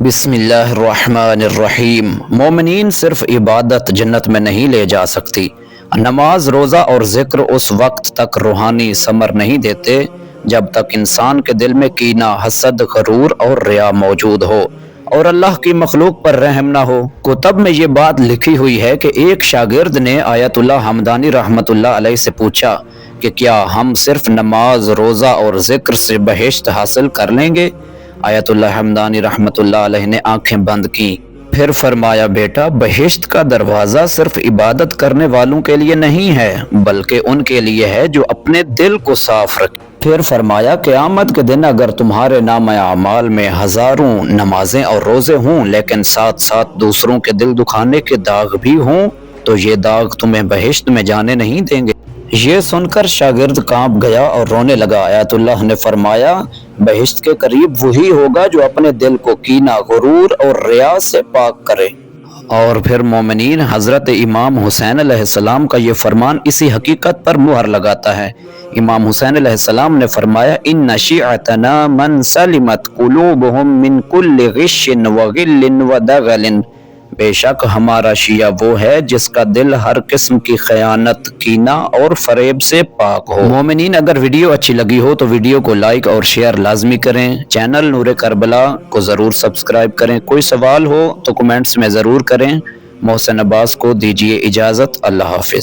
بسم اللہ الرحمن الرحیم۔ مومنین صرف عبادت جنت میں نہیں لے جا سکتی۔ نماز، روزہ اور ذکر اس وقت تک روحانی ثمر نہیں دیتے جب تک انسان کے دل میں کینہ، حسد، غرور اور ریا موجود ہو اور اللہ کی مخلوق پر رحم نہ ہو۔ کتب میں یہ بات لکھی ہوئی ہے کہ ایک شاگرد نے آیت اللہ حمدانی رحمۃ اللہ علیہ سے پوچھا کہ کیا ہم صرف نماز، روزہ اور ذکر سے بہشت حاصل کر لیں گے؟ آیت اللہ حمدانی رحمۃ اللہ علیہ نے آنکھیں بند کی، پھر فرمایا، بیٹا، بہشت کا دروازہ صرف عبادت کرنے والوں کے لیے نہیں ہے بلکہ ان کے لیے ہے جو اپنے دل کو صاف رکھے۔ پھر فرمایا، قیامت کے دن اگر تمہارے نامہ اعمال میں ہزاروں نمازیں اور روزے ہوں لیکن ساتھ ساتھ دوسروں کے دل دکھانے کے داغ بھی ہوں تو یہ داغ تمہیں بہشت میں جانے نہیں دیں گے۔ یہ سن کر شاگرد کانپ گیا اور رونے لگا۔ آیت اللہ نے فرمایا، بہشت کے قریب وہی ہوگا جو اپنے دل کو کینہ، غرور اور ریا سے پاک کرے۔ اور پھر مومنین حضرت امام حسین علیہ السلام کا یہ فرمان اسی حقیقت پر مہر لگاتا ہے۔ امام حسین علیہ السلام نے فرمایا، ان شیعتنا من سلمت قلوبهم من کل غش وغل ودغل۔ بے شک ہمارا شیعہ وہ ہے جس کا دل ہر قسم کی خیانت، کینہ اور فریب سے پاک ہو۔ مومنین، اگر ویڈیو اچھی لگی ہو تو ویڈیو کو لائک اور شیئر لازمی کریں۔ چینل نور کربلا کو ضرور سبسکرائب کریں۔ کوئی سوال ہو تو کمنٹس میں ضرور کریں۔ محسن عباس کو دیجیے اجازت۔ اللہ حافظ۔